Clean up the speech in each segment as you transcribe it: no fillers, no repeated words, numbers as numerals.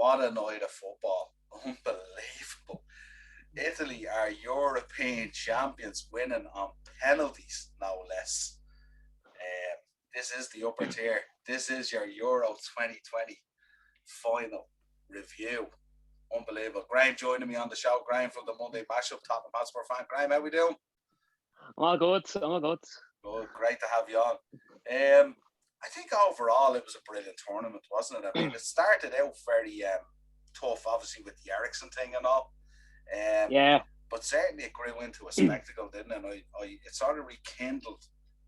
What a night of football. Unbelievable. Italy are European champions, winning on penalties, no less. This is the upper tier. This is your Euro 2020 final review. Unbelievable. Graeme joining me on the show. Graeme from the Monday Mashup, Tottenham Hotspur fan. Graeme, how we doing? I'm all good. Good, great to have you on. I think overall it was a brilliant tournament, wasn't it? I mean, it started out very tough, obviously, with the Ericsson thing and all. Yeah. But certainly it grew into a spectacle, didn't it? It sort of rekindled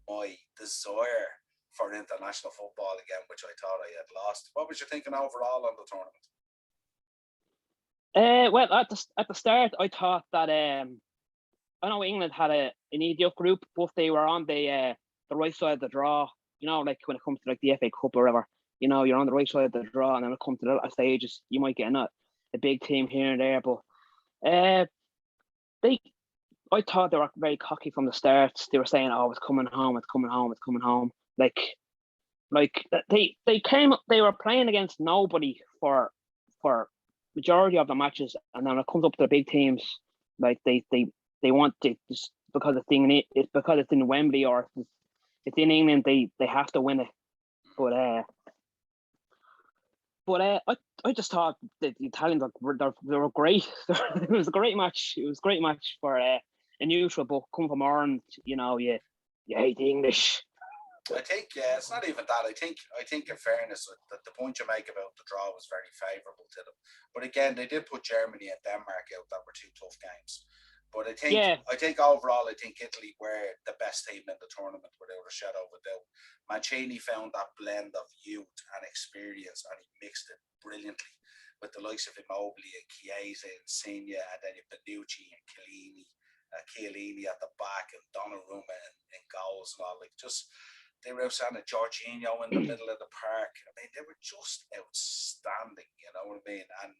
my desire for international football again, which I thought I had lost. What was you thinking overall on the tournament? Well, at the start, I thought that I know England had an idiot group, but they were on the right side of the draw. You know, like when it comes to like the FA Cup or whatever, you know, you're on the right side of the draw, and then when it comes to the latter stages, you might get a big team here and there. But I thought they were very cocky from the start. They were saying, "Oh, it's coming home, it's coming home, it's coming home." Like they were playing against nobody for majority of the matches, and then when it comes up to the big teams, like they want to, just because it's in Wembley or it's in England, they have to win it. But I just thought that the Italians they were great. It was a great match. It was a great match for a neutral, but come from Ireland, you know, you hate the English. I think it's not even that. I think in fairness, the point you make about the draw was very favourable to them. But again, they did put Germany and Denmark out. That were two tough games. But I think overall, I think Italy were the best team in the tournament without a shadow of a doubt. Mancini found that blend of youth and experience, and he mixed it brilliantly with the likes of Immobile and Chiesa and Insigne, and then Bonucci and Chiellini at the back, and Donnarumma and goals and all. Like, just they were outstanding. Jorginho in the middle of the park. I mean, they were just outstanding. You know what I mean? And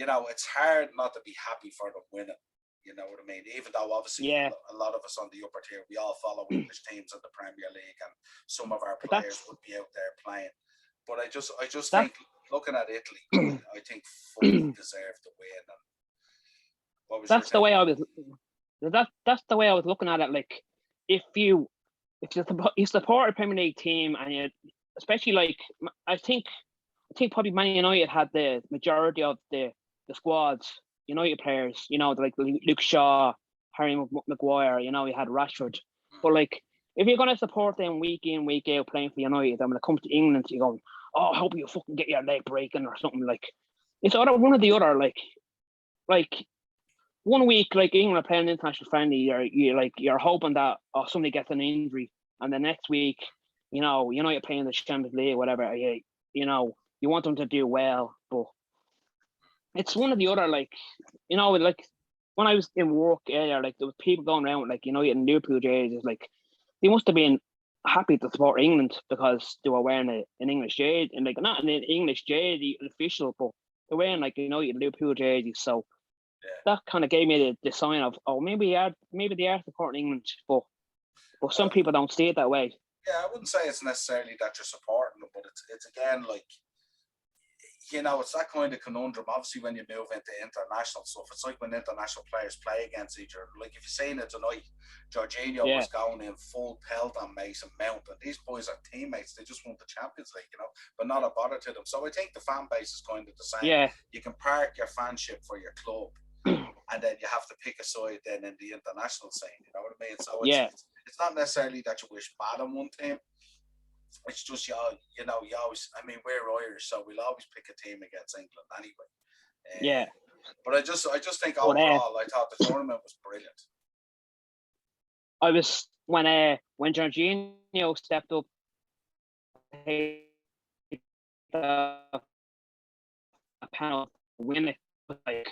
you know, it's hard not to be happy for them winning. You know what I mean? Even though obviously a lot of us on the upper tier, we all follow English teams in the Premier League, and some of our players would be out there playing. But I just think, looking at Italy, I think fully deserved to win. And what was that's the way I was. That's the way I was looking at it. Like, if you support a Premier League team, and you, especially like I think probably Man United had the majority of the squads. United players, you know, like Luke Shaw, Harry Maguire, you know, you had Rashford. But like, if you're gonna support them week in, week out playing for United, and when it comes to England, you go, "Oh, I hope you fucking get your leg breaking or something." Like, it's either one or the other. Like 1 week, like England are playing international friendly, you're hoping that somebody gets an injury, and the next week, you know, United playing the Champions League, whatever. You know, you want them to do well, but it's one or the other. Like, you know, like when I was in work earlier, like there was people going around with, like, you know, in Liverpool jerseys. Like, they must have been happy to support England because they were wearing an English jersey, and like not an English jersey official, but they're wearing, like, you know, Liverpool jerseys. So that kind of gave me the sign of, oh, maybe they are supporting England, but some people don't see it that way. Yeah, I wouldn't say it's necessarily that you're supporting them, but it's again, like, you know, it's that kind of conundrum. Obviously, when you move into international stuff, it's like when international players play against each other. Like, if you're saying it tonight, Jorginho was going in full pelt on Mason Mount, and these boys are teammates. They just won the Champions League, you know, but not a bother to them. So I think the fan base is kind of the same. Yeah. You can park your fanship for your club, and then you have to pick a side then in the international scene. You know what I mean? So it's not necessarily that you wish bad on one team. It's just, you always, I mean, we're Irish, so we'll always pick a team against England anyway. But I just think overall, I thought the tournament was brilliant. I was, when Jorginho stepped up, a panel to win it, like,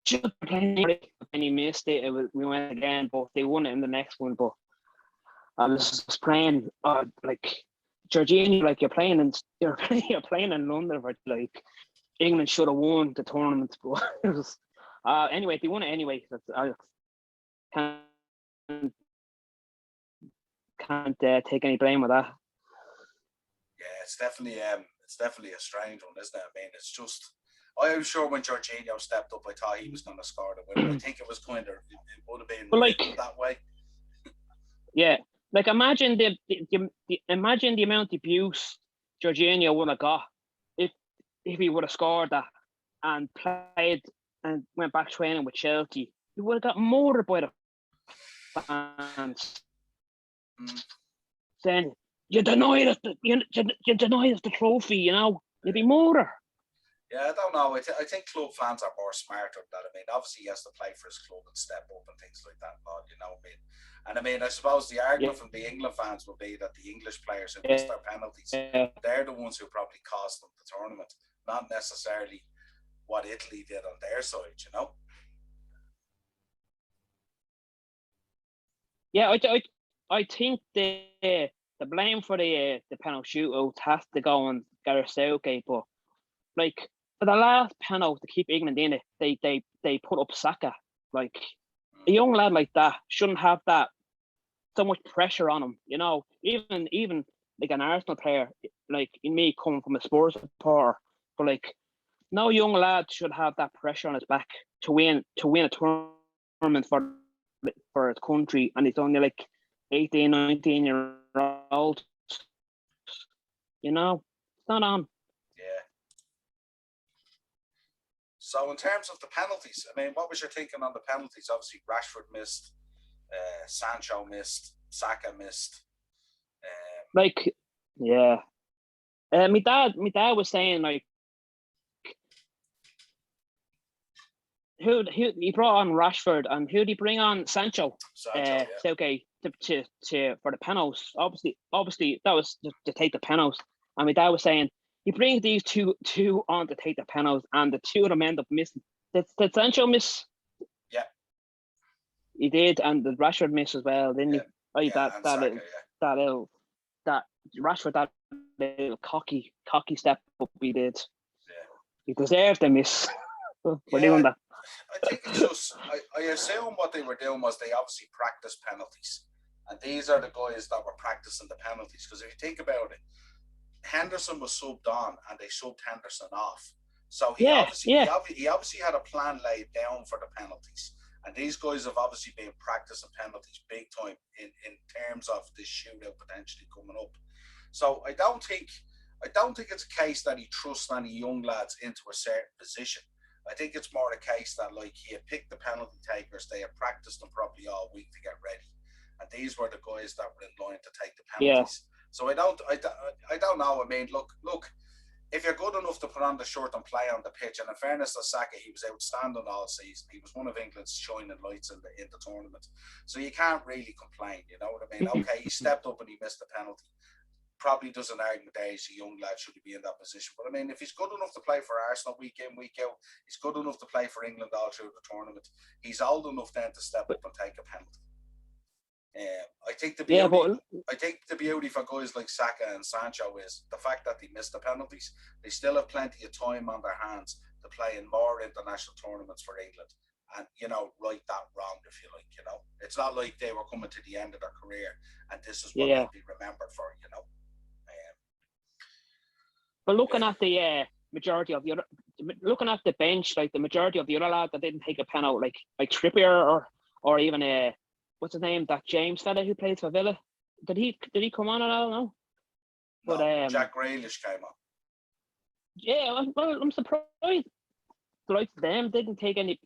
just playing, and he missed it. We went again, but they won it in the next one. But I was just playing, like, Jorginho, like, you're playing in London, but like, England should have won the tournament. But it was, anyway, they won it anyway. I can't take any blame with that. Yeah, it's definitely a strange one, isn't it? I mean, it's just. I'm sure when Jorginho stepped up, I thought he was going to score the winner. I think it was kind of it would have been But written that way. yeah, like imagine imagine the amount of abuse Jorginho would have got if he would have scored that and played and went back training with Chelsea. He would have got murdered by the fans. Saying you denied us you denied us the trophy, you'd be murdered. Yeah, I don't know. I think club fans are more smarter than that. I mean, obviously he has to play for his club and step up and things like that. You know what I mean? And I mean, I suppose the argument from the England fans would be that the English players who missed their penalties, they're the ones who probably cost them the tournament, not necessarily what Italy did on their side, Yeah, I think the blame for the penalty shootout has to go on Gareth Southgate, but like for the last penalty to keep England in it, they put up Saka. Like a young lad like that shouldn't have that so much pressure on him, Even like an Arsenal player, like in me coming from a sports supporter, but like no young lad should have that pressure on his back to win a tournament for his country, and he's only like 18, 19 year old. It's not on. Yeah. So in terms of the penalties, I mean, what was your thinking on the penalties? Obviously, Rashford missed, Sancho missed, Saka missed. Like, yeah. My dad was saying like, who he brought on Rashford and who did he bring on Sancho? Yeah. Okay, to for the penalties. Obviously that was to take the penalties. And my dad was saying he brings these two on to take the penalties, and the two of them end up missing. Did Sancho miss? Yeah, he did, and the Rashford miss as well, didn't he? Oh, Saka, that Rashford, that little cocky step up he did. Yeah. He deserved the miss for doing that. I think it's just, I assume what they were doing was they obviously practiced penalties. And these are the guys that were practicing the penalties. Because if you think about it, Henderson was subbed on and they subbed Henderson off. So he obviously had a plan laid down for the penalties. And these guys have obviously been practicing penalties big time in terms of this shootout potentially coming up. So I don't think it's a case that he trusts any young lads into a certain position. I think it's more a case that like he had picked the penalty takers, they had practiced them probably all week to get ready, and these were the guys that were in line to take the penalties. Yeah. So I don't know. I mean, look, if you're good enough to put on the shirt and play on the pitch, and in fairness to Saka, he was outstanding all season. He was one of England's shining lights in the tournament. So you can't really complain. You know what I mean? Okay, he stepped up and he missed the penalty. Probably doesn't argue that he's a young lad, should he be in that position. But I mean, if he's good enough to play for Arsenal week in, week out, he's good enough to play for England all through the tournament. He's old enough then to step up and take a penalty. I think the beauty for guys like Saka and Sancho is the fact that they missed the penalties. They still have plenty of time on their hands to play in more international tournaments for England and, right that wrong, if you like, It's not like they were coming to the end of their career and this is what they'll be remembered for, But looking at the majority of looking at the bench, like the majority of the other lads that didn't take a penalty, like Trippier or even what's his name, that James fella who plays for Villa, did he come on at all? No. But Jack Grealish came on. Yeah, well, I'm surprised. Like them didn't take any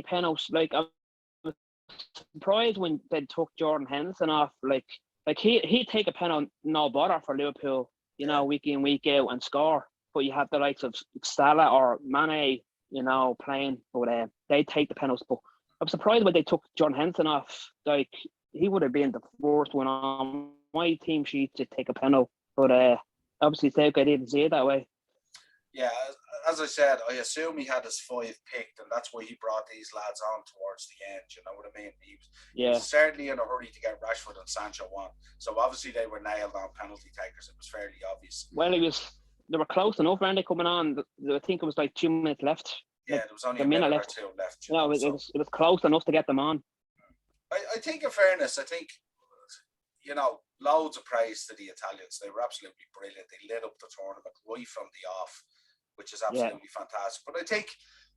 penalties. Like I was surprised when they took Jordan Henderson off. Like he'd take a penalty, no bother for Liverpool. Week in, week out and score. But you have the likes of Salah or Mane, playing. But they take the penalties. But I'm surprised when they took John Henson off. Like he would have been the first one on my team sheet to take a penalty. But obviously, Southgate didn't see it that way. Yeah, as I said, I assume he had his 5 picked, and that's why he brought these lads on towards the end. You know what I mean? He was certainly in a hurry to get Rashford and Sancho on. So obviously they were nailed on penalty takers. It was fairly obvious. Well, they were close enough, weren't they, coming on? I think it was like 2 minutes left. Yeah, there was only a minute or two left. It was close enough to get them on. I think, in fairness, I think loads of praise to the Italians. They were absolutely brilliant. They lit up the tournament right from the off, which is absolutely fantastic. But I think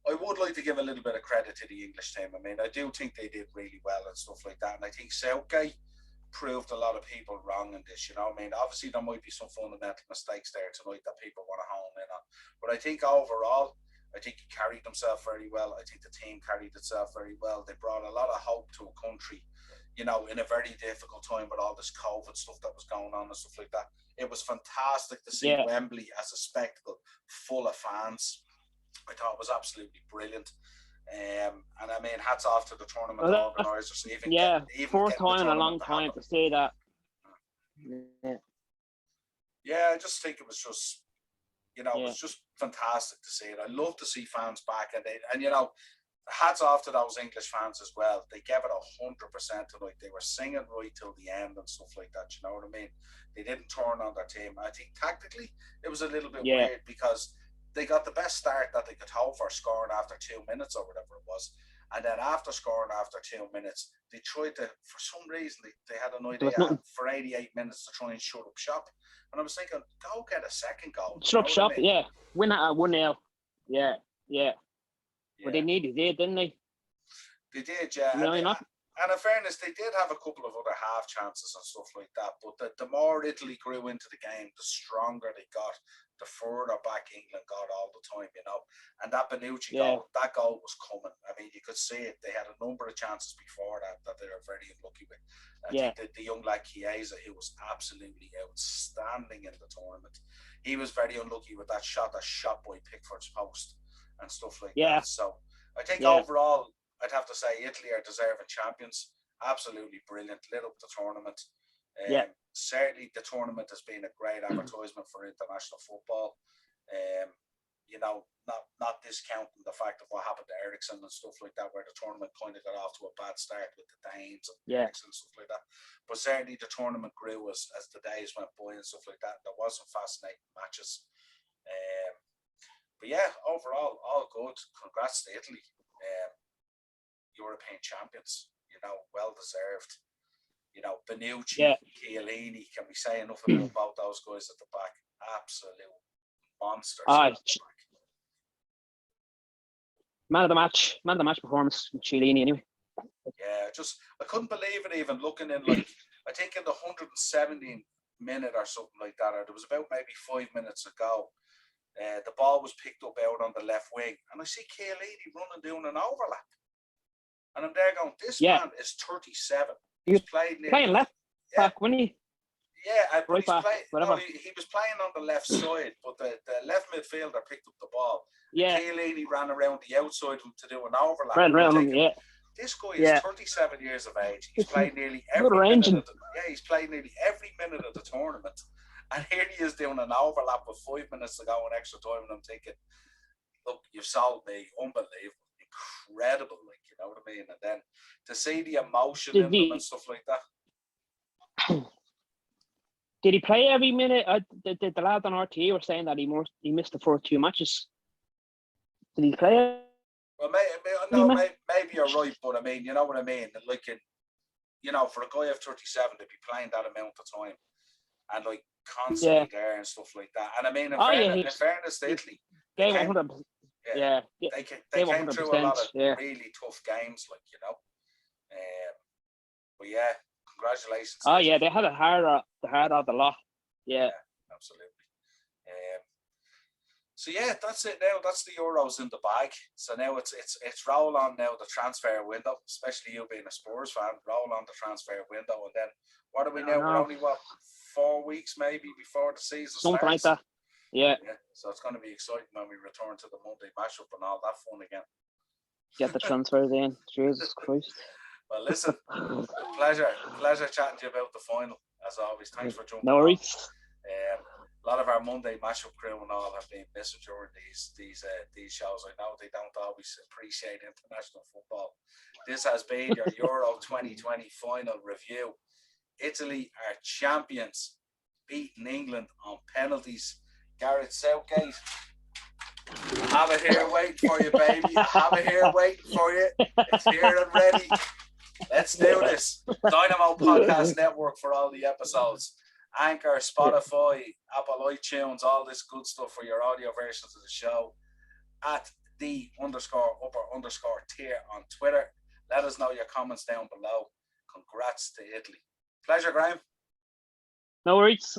I would like to give a little bit of credit to the English team. I mean, I do think they did really well and stuff like that. And I think Southgate proved a lot of people wrong in this. I mean, obviously there might be some fundamental mistakes there tonight that people want to hone in on. But I think overall, I think he carried himself very well. I think the team carried itself very well. They brought a lot of hope to a country, in a very difficult time with all this COVID stuff that was going on and stuff like that. It was fantastic to see Wembley as a spectacle full of fans. I thought it was absolutely brilliant. And I mean, hats off to the tournament organisers. Fourth time in a long time to say that. Yeah, I just think it was just, it was just fantastic to see it. I love to see fans back, and hats off to those English fans as well. They gave it 100% tonight. They were singing right till the end and stuff like that. You know what I mean? They didn't turn on their team. I think tactically it was a little bit weird because they got the best start that they could hope for, scoring after 2 minutes or whatever it was. And then after scoring after 2 minutes, they tried to, for some reason, they had an idea for 88 minutes to try and shut up shop. And I was thinking, go get a second goal. Shut up shop, win at 1-0. Yeah. But they needed it, didn't they? They did, yeah. And in fairness, they did have a couple of other half chances and stuff like that. But the more Italy grew into the game, the stronger they got, the further back England got all the time, And that Bonucci goal, that goal was coming. I mean, you could see it. They had a number of chances before that they were very unlucky with. I think that the young lad Chiesa, who was absolutely outstanding in the tournament, he was very unlucky with that shot by Pickford's post and stuff like that. So I think overall, I'd have to say Italy are deserving champions. Absolutely brilliant. Lit up the tournament. Certainly the tournament has been a great advertisement for international football. Not discounting the fact of what happened to Ericsson and stuff like that, where the tournament kind of got off to a bad start with the Danes and Ericsson and stuff like that. But certainly the tournament grew as the days went by and stuff like that. There was some fascinating matches. But overall, all good. Congrats to Italy. European champions, well deserved. Bonucci, Chiellini, can we say enough about both those guys at the back? Absolute monsters. Man of the match performance from Chiellini anyway. Yeah, I couldn't believe it even looking in, I think in the 117th minute or something like that, or there was about maybe 5 minutes ago, the ball was picked up out on the left wing, and I see Chiellini running down an overlap. And I'm there going, this man is 37. He's playing left back, wasn't he? Yeah, right back, whatever. He was playing on the left side, but the left midfielder picked up the ball. Yeah. Chiellini ran around the outside to do an overlap. This guy is 37 years of age. He's played nearly every minute of he's played nearly every minute of the tournament. And here he is doing an overlap with 5 minutes to go in extra time, and I'm thinking, look, you've sold me. Unbelievable. Incredible, you know what I mean? And then to see the emotion in them and stuff like that. Did he play every minute? The lad on RT were saying that he missed the first 2 matches. Did he play? Well, maybe you're right, but I mean, you know what I mean? For a guy of 37 to be playing that amount of time and constantly there and stuff like that. And I mean, in fairness to Italy, they came through a lot of really tough games, but congratulations. They had a hard of the lot. Yeah, absolutely. So that's it now. That's the Euros in the bag. So now it's roll on now the transfer window, especially you being a Spurs fan. Roll on the transfer window, and then what are we now? We're only 4 weeks maybe before the season something starts. Like that. Yeah. So it's going to be exciting when we return to the Monday mashup and all that fun again. Get the transfers in. Jesus Christ. Well, listen, pleasure chatting to you about the final as always. Thanks for jumping. No worries. A lot of our Monday mashup crew and all have been missing during these shows. I know they don't always appreciate international football. This has been your Euro 2020 final review. Italy are champions, beating England on penalties. Gareth Southgate, have it here waiting for you, baby. Have it here waiting for you. It's here and ready. Let's do this. Dynamo Podcast Network for all the episodes. Anchor, Spotify, Apple iTunes, all this good stuff for your audio versions of the show. At _upper_tier on Twitter. Let us know your comments down below. Congrats to Italy. Pleasure, Graeme. No worries.